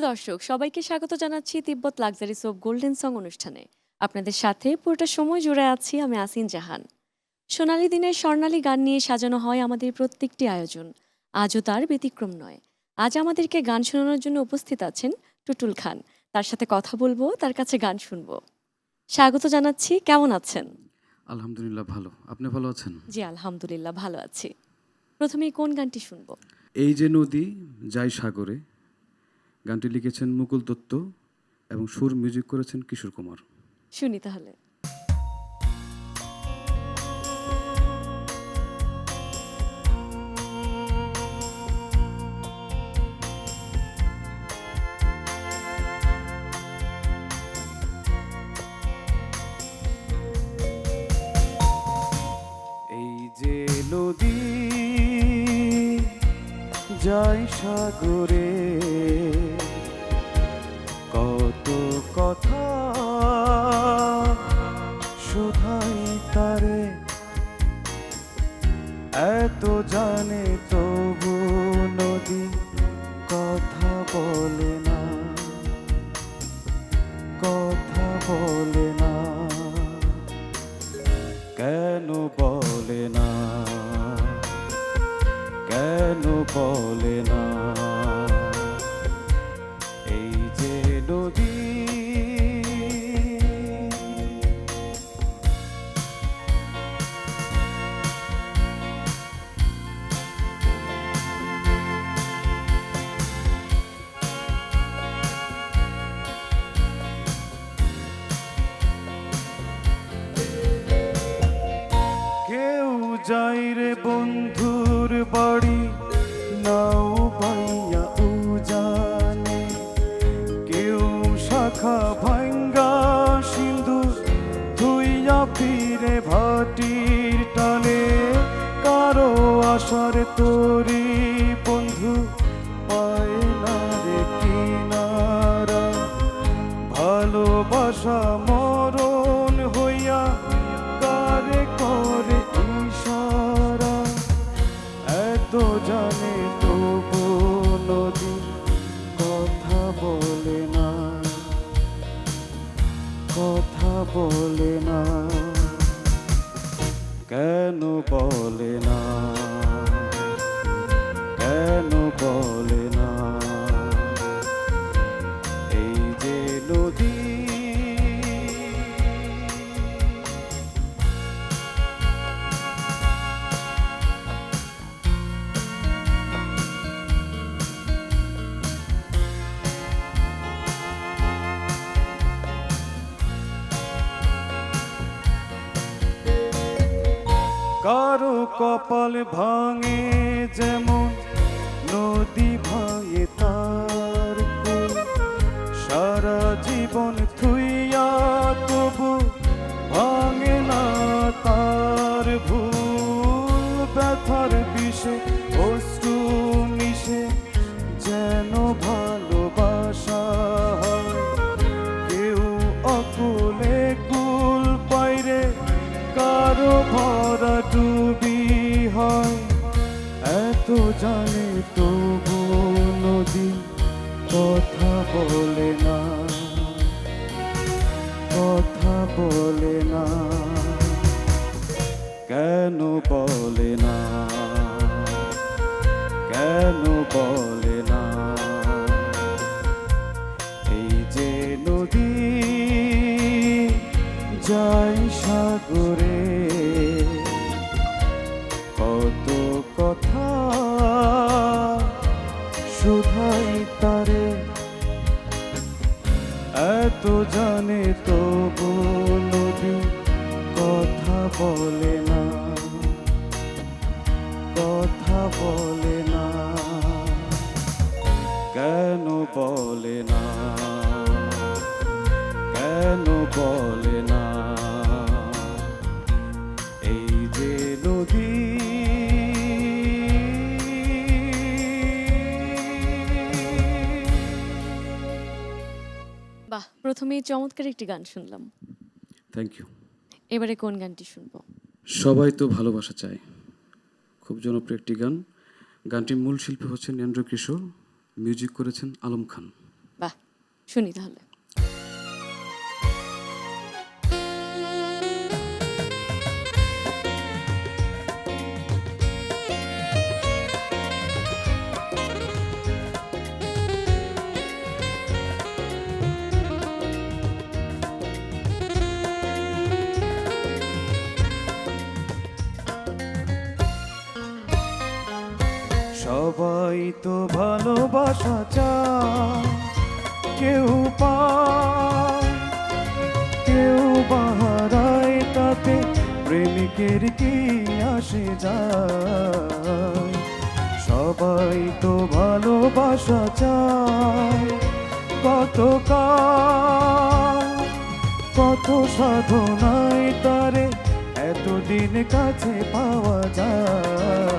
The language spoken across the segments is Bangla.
দর্শক, সবাইকে স্বাগত জানাচ্ছি তিব্বত লাক্সারি সোপ গোল্ডেন সং অনুষ্ঠানে। আপনাদের সাথে পুরোটা সময় জুড়ে আছি আমি আসিন জাহান। সোনালী দিনের স্বর্ণালী গান নিয়ে সাজানো হয় আমাদের প্রত্যেকটি আয়োজন। আজও তার ব্যতিক্রম নয়। আজ আমাদেরকে গান শোনানোর জন্য উপস্থিত আছেন টুটুল খান। তার সাথে কথা বলবো, তার কাছে গান শুনবো। স্বাগত জানাচ্ছি, কেমন আছেন? আলহামদুলিল্লাহ ভালো। আপনি ভালো আছেন? জি আলহামদুলিল্লাহ, ভালো আছি। প্রথমেই কোন গানটি শুনবো? এই যে নদী যায় সাগরে, গানটি লিখেছেন মুকুল দত্ত এবং সুর মিউজিক করেছেন কিশোর কুমার। শুনি তাহলে। এই যে নদী যায় সাগরে, কত কথা শোধাই তারে, এত জানে তবু নদী কথা বলে না, কথা বলে না, কেন বলে না, কেন বলে না। এই যে নদী কেউ যাই রে বন্ধুর বাড়ি, নাও বাইয়া উজানে, কেউ শাখা ভাঙ্গা সিন্ধু ধুইয়া ফিরে ভাটির টানে, কারো আশার তরি বন্ধু পায় না রে কিনারা, ভালোবাসা মরণ হইয়া কারে করে ইশারা, এত জানে তবু নদী কথা বলে না, কথা বলে না, কেন বলে না, কেন বলে না। এই যে নদী কারো কপাল ভাঙে যেমন নদী ভাঙে তার কুল, সারা জীবন থুইয়া তবু ভাঙে না তার ভুল, ব্যথার বিষে অশ্রু মিশে যেন ভালোবাসা হয়, কেউ অকুলে কুল পাইরে, কারো ভরা ডুবি হয়, এত জানে তবু নদী কথা বলে না, কথা বলে না, কেন বলে না, কেন বলে না। এই যে নদী যায় সাগরে, কত কথা শুধাই তারে, এত জানে তবু নদী কথা বলে না, কথা বলে না, কেন বলে না, কেন বলে না। এই যে নদী বাহ, প্রথমেই চমৎকার একটি গান শুনলাম। Thank you. এবারে কোন গানটি শুনবো? সবাই তো ভালোবাসা চায়, খুব জনপ্রিয় একটি গান। গানটির মূল শিল্পী হচ্ছেন এন্ড্রু কিশোর, মিউজিক করেছেন আলম খান। শুনি তাহলে। সবাই তো ভালোবাসা চায়, কেউ পায় কেউ বাহারায়, তাতে প্রেমিকের কি আসে যায়। সবাই তো ভালোবাসা চায়, কত কত সাধনায় তারে এতদিন কাছে পাওয়া যায়।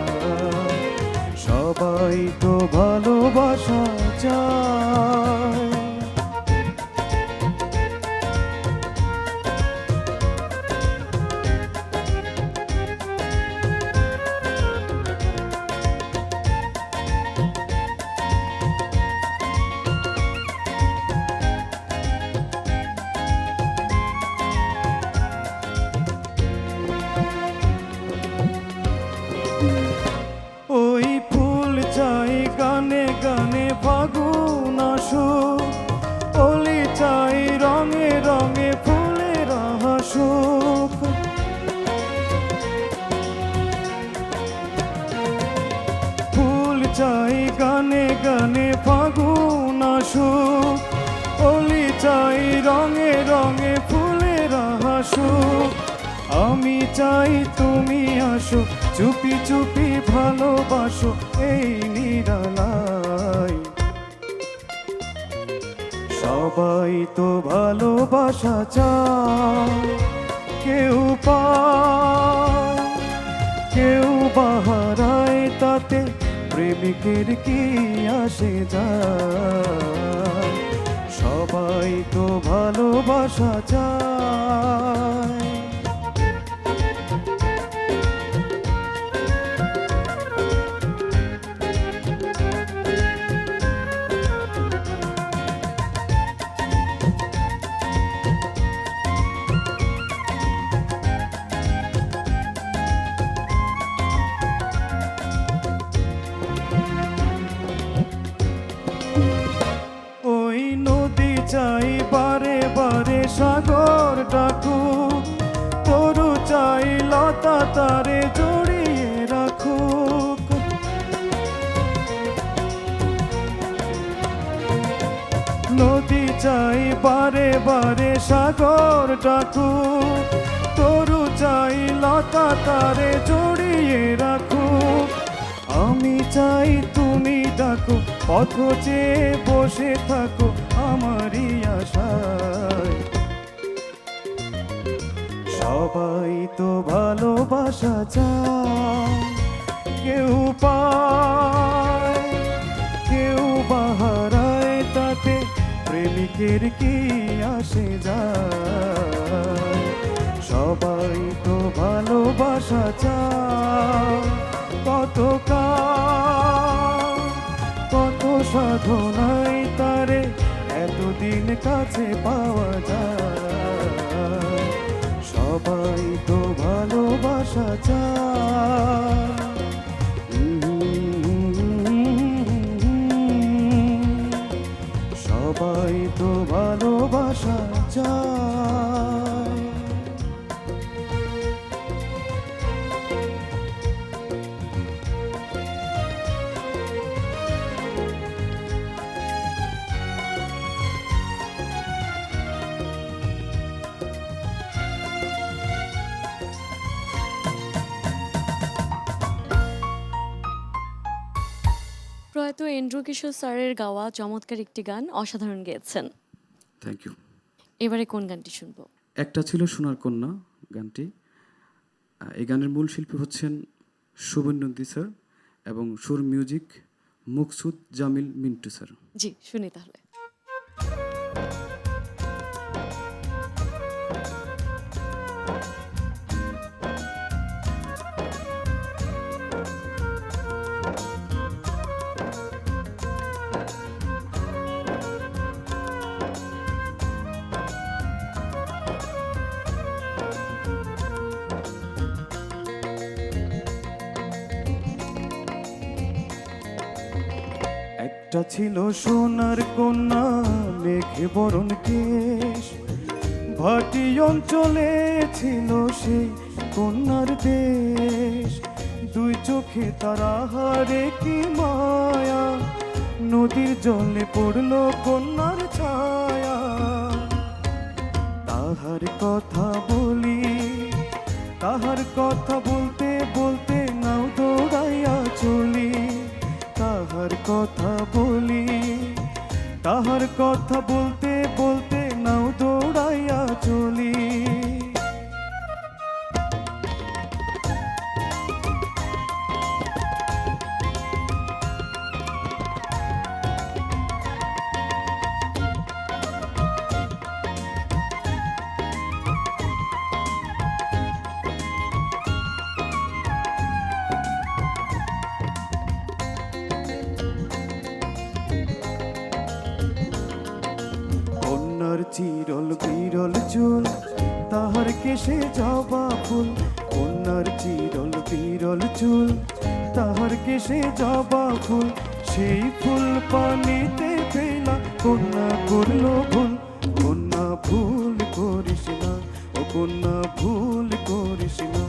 সবাই তো ভালোবাসা চায়। ওই ফুল চাই গানে গানে ফাগুন আসুক, ওলি চাই রঙে রঙে ফুলের হাসুক। ফুল চাই গানে গানে ফাগুন আসুক, ওলি চাই রঙে রঙে ফুলের হাসুক। আমি চাই তুমি আসো, চুপি চুপি ভালোবাসো এই নিরালায়। সবাই তো ভালোবাসা চায়, কেউ পায় কেউ বাহারায়, তাতে প্রেমিকের কি আসে যায়। সবাই তো ভালোবাসা চায়। ওই নদী চাই বারে বারে সাগর ডাকুক, তরু চাই লতা তারে জড়িয়ে রাখুক। নদী চাই বারে বারে সাগর ডাকুক, তরু চাই লতা তারে জড়িয়ে রাখুক। আমি চাই তুমি ডাকো, পথ চেয়ে বসে থাকো আমারই আশায়। সবাই তো ভালোবাসা চায়, কেউ পায় কেউ বাহারায়, তাতে প্রেমিকের কি আসে যায়। সবাই তো ভালোবাসা চায়, কত কত সাধনায় তারে এতদিন কাছে পাওয়া যায়। সবাই তো ভালোবাসা চায়। সবাই তো ভালোবাসা চায়। প্রয়াত এন্ড্রু কিশোর স্যারের গাওয়া চমৎকার একটি গান অসাধারণ গেয়েছেন। Thank you. এবারে কোন গানটি শুনবো? একটা ছিল সোনার কন্যা গানটি। এই গানের মূল শিল্পী হচ্ছেন শুভন নন্দী স্যার এবং সুর মিউজিক মুকসুদ জামিল মিন্টু স্যার। জি, শুনি তাহলে। একটা ছিল সোনার কন্যা, মেঘে বরণ কেশ, ভাটি অঞ্চলে ছিল সে কন্যার দেশ। দুই চোখে তারা হারে কি মায়া, নদীর জলে পড়লো কন্যার ছায়া। তাহার কথা বলি, তাহার কথা বলতে বলতে নাও দৌড়াইয়া চলি। তাহার কথা বলি, তাহার কথা বলতে বলতে নাও দৌড়াইয়া চলি। কন্যার চিরল বিরল চুল, তাহার কেশে জবা ফুল। কন্যার চিরল বিরল চুল, তাহার কেশে জবা ফুল। সেই ফুল পানিতে ফেলা কন্যা করলো ভুল। কন্যা ভুল করিস না, ও কন্যা ভুল করিস না।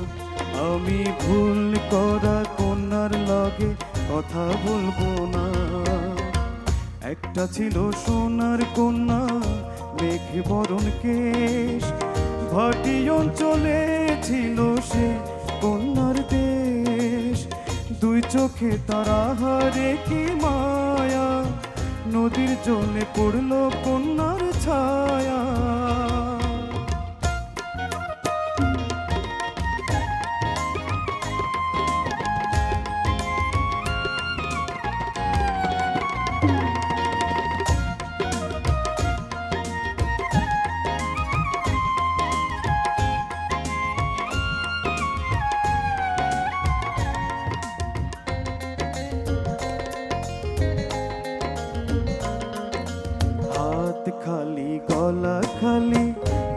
আমি ভুল করা কন্যার লগে কথা বলবো না। একটা ছিল সোনার কন্যা, মেঘে বরণ কেশ, ভাটি অঞ্চলে ছিল সে কন্যার দেশ। দুই চোখে তারা হারে কি মায়া, নদীর জলে পড়লো কন্যার ছায়া। হাত খালি গলা খালি,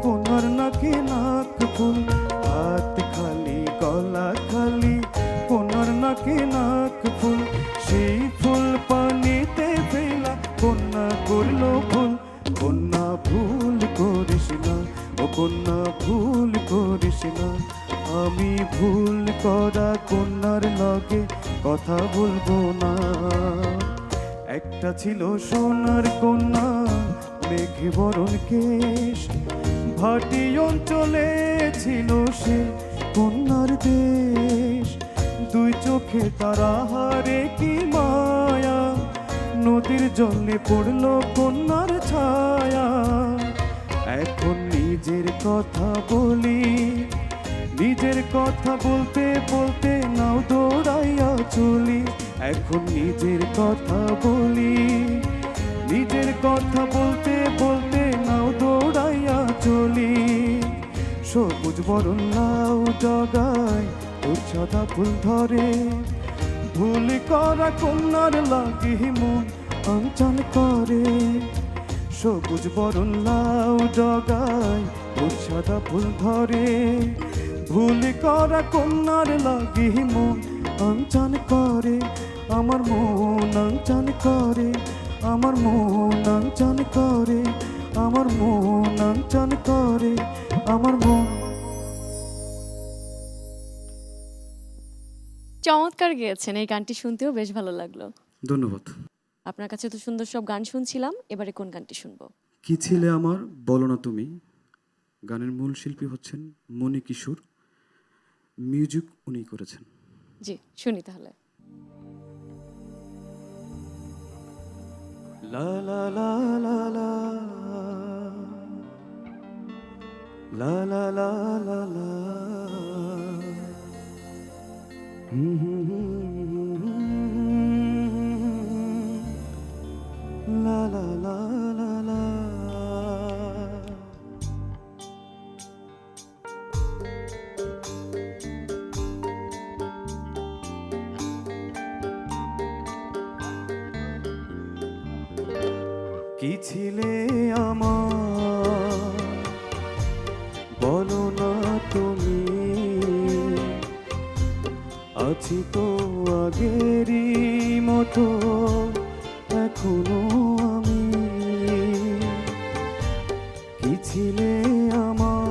কন্যার নাকে নাক ফুল। হাত খালি গলা খালি, কন্যার নাকে নাক ফুল। সেই ফুল পানিতে ফেলা কন্যা করলো ভুল। কন্যা ভুল করিস না, ও কন্যা ভুল করিস না। আমি ভুল করা কন্যার লগে কথা বলবো না। একটা ছিল সোনার কন্যা, মেঘে বরণ কেশ, ভাটি অঞ্চলে ছিল সে কন্যার দেশ। দুই চোখে তারা হারে কি মায়া, নদীর জলে পড়লো কন্যার ছায়া। এখন নিজের কথা বলি, নিজের কথা বলতে বলতে নাও দৌড়াইয়া চলি। এখন নিজের কথা বলি, নিজের কথা বলতে বলতে নাও দৌড়াইয়া চলি। সবুজ বরণ লাউ জগায় তোর সাদা ফুল ধরে, ভুল করা কন্যার লাগি মন অঞ্চল করে। সবুজ বরণ লাউ জগায় তোর সাদা ফুল ধরে, ভুল করা কন্যার লাগি মন অঞ্চল করে। আমার মন অঞ্চল করে, আমার মন অঞ্চল করে, আমার মন অঞ্চল করে, আমার মন। চমৎকার গেয়েছেন, এই গানটি শুনতেও বেশ ভালো লাগলো। ধন্যবাদ। আপনার কাছে তো সুন্দর সব গান শুনছিলাম, এবারে কোন গানটি শুনবো? কি ছিলে আমার বলো না তুমি। গানের মূল শিল্পী হচ্ছেন মণি কিশোর, মিউজিক উনি করেছেন। জি, শুনি তাহলে। লা লা লা লা লা লা লা লা লা লা লা লা লা লা লা। কি ছিলে আমার বলো না তুমি, আছি তো আগেরই মতো, এখনো আমি। কি ছিলে আমার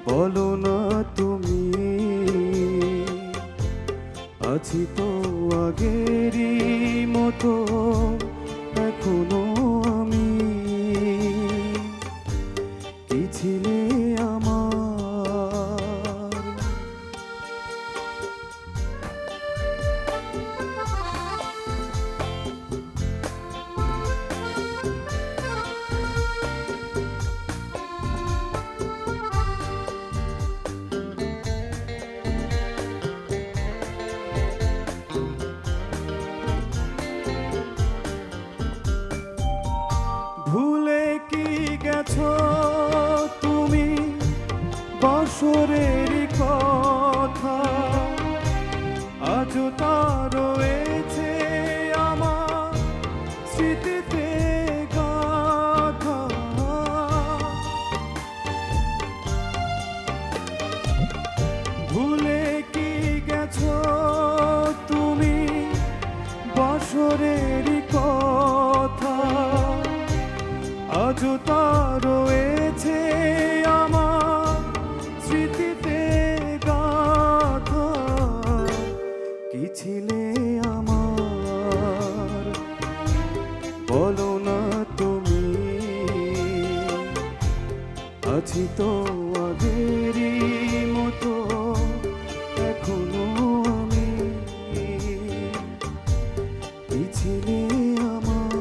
বলো না তুমি, আছি তো আগেরই মতো এখনো আমি। কি ছিলে আমার। ভুলে কি গেছো তুমি বছরের কথা, আজও তা রয়েছে আমার স্মৃতিতে গাথা। ভুলে কি গেছো তুমি বছরের কথা, আজও তা রয়েছে আমার স্মৃতিতে গাথা। কি ছিলে আমার বলো না তুমি, আছি তো আগেরই মতো এখনো আমি। কি ছিলে আমার।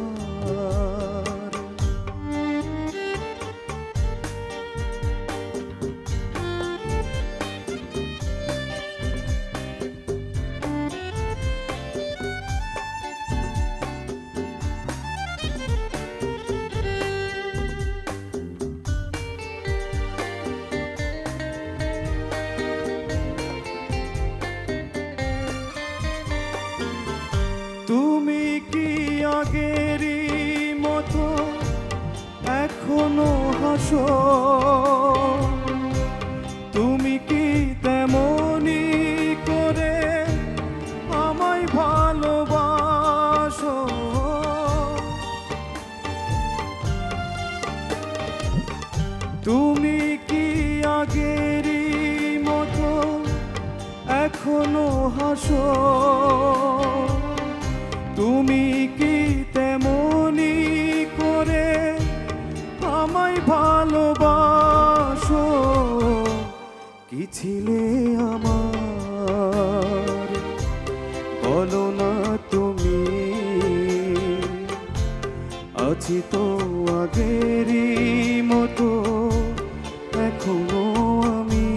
তুমি কি আগেরই মতো এখনো হাসো, তুমি কি তেমনি করে আমায় ভালোবাসো। তুমি কি আগেরই মতো এখনো হাসো, তুমি কি তেমনি করে আমায় ভালোবাসো। কি ছিলে আমার বলো না তুমি, আছি তো আগেরই মতো এখনো আমি।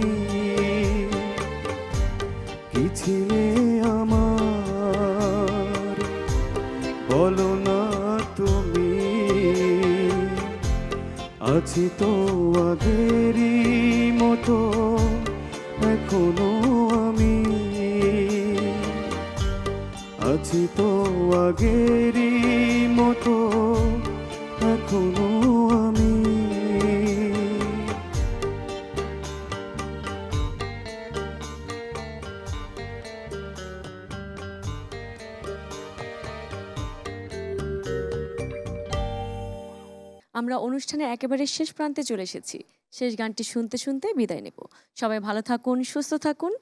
কি ছিলে আমার বলো না তুমি, আছি তো আগেরই মতো এখনো আমি। আছি তো আগেরই মতো এখনো আমি। আমরা অনুষ্ঠানের একেবারে শেষ প্রান্তে চলে এসেছি। শেষ গানটি শুনতে শুনতে বিদায় নেব। সবাই ভালো থাকুন, সুস্থ থাকুন,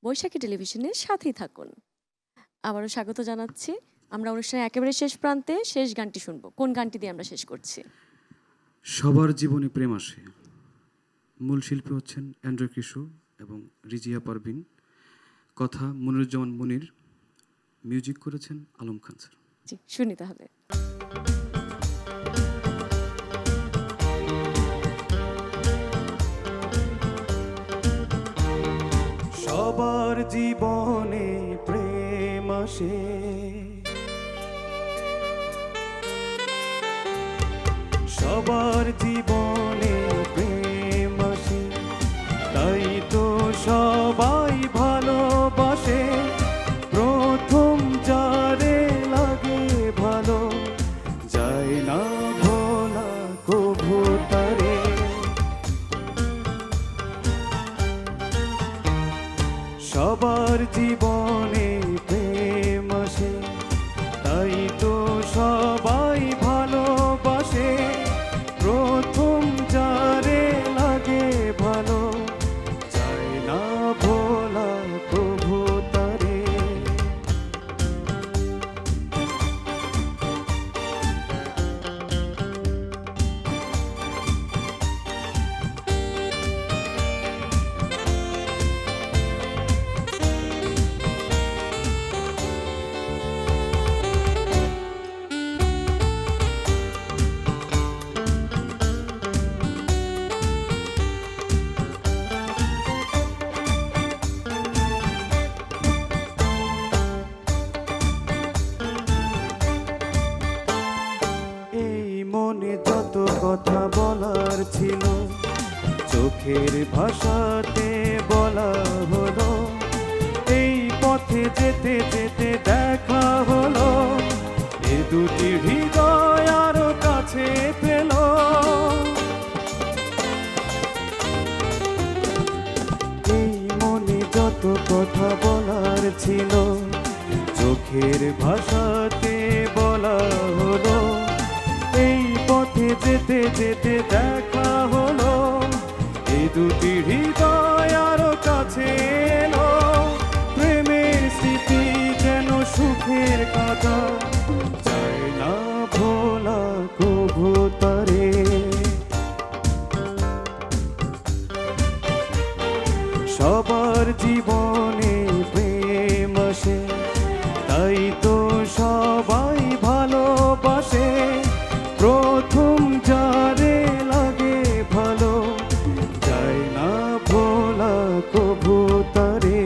বৈশাখী টেলিভিশনের সাথেই থাকুন। আবারও স্বাগত জানাচ্ছি। আমরা অনুষ্ঠানের একেবারে শেষ প্রান্তে শেষ গানটি শুনবো। কোন গানটি দিয়ে আমরা শেষ করছি? সবার জীবনে প্রেম আসে। মূল শিল্পী হচ্ছেন অ্যান্ড্রু কিশোর এবং রিজিয়া পারভিন। কথা মনিরুজ্জামান মনির, মিউজিক করেছেন আলম খান স্যার। জি, শুনি তাহলে। সবার জীবনে প্রেম আসে, সবার জীবনে প্রেম আসে, তাই তো সবাই ভালোবাসে। প্রথম যারে লাগে ভালো, যায় না ভোলা কভু তারে। সবার জীবনে প্রেম আসে, চোখের ভাষাতে বলা হলো, এই পথে যেতে যেতে দেখা হলো, এ দুটি হৃদয় আরো কাছে পেল। এই মনে যত কথা বলার ছিল, চোখের ভাষাতে বলা হলো, এই পথে যেতে যেতে দেখা হলো, এই দুটি হৃদয় আরো কাছে এলো। প্রেমের স্মৃতি যেন সুখের কথা, চায় না ভোলা কভু তারে। সবার জীবনে প্রেম আসে, তাই তো সবাই ভালোবাসে। প্রথম যারে লাগে ভালো, যায় না ভোলা কভু তারে।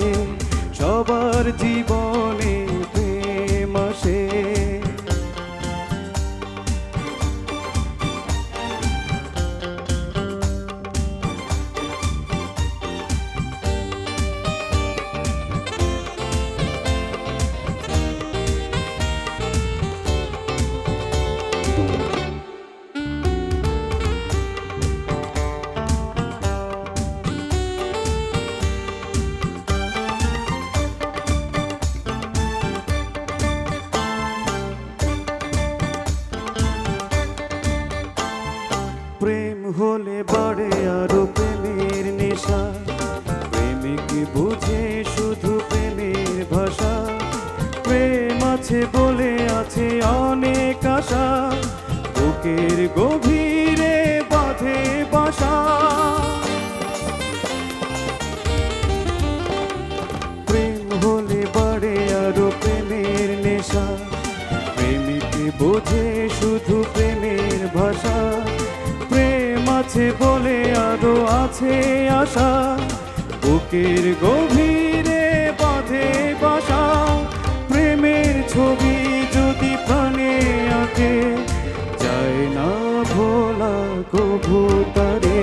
সবার জীবনে প্রেম আসে। প্রেম হলে বাড়ে আরো প্রেমের নেশা, প্রেমিক বুঝে শুধু প্রেমের ভাষা। প্রেম আছে বলে আছে অনেক আশা, বুকের গভীরে বাঁধে বাসা। প্রেম হলে বাড়ে আরো প্রেমের নেশা, প্রেমিক বোঝে শুধু প্রেমের ভাষা। প্রেম আছে বলে আরো আছে আশা, বুকের গভীরে বাঁধে বাসা। প্রেমের ছবি যদি প্রাণে আঁকে, যায় না ভোলা কভু তারে।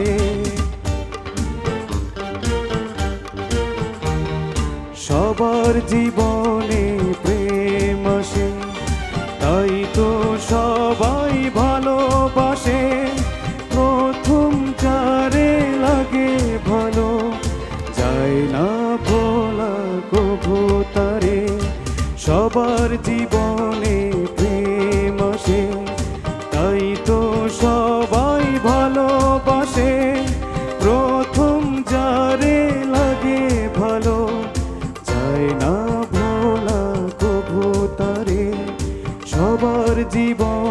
সবার জীবনে প্রেম আসে, তাই তো সবাই ভালোবাসে। প্রথম যারে লাগে ভালো, যায় না ভোলা কভু তারে। সবার জীবনে প্রেম আসে, তাই তো সবাই ভালোবাসে। প্রথম যারে লাগে ভালো, যায় না ভোলা কভু তারে। সবার জীবন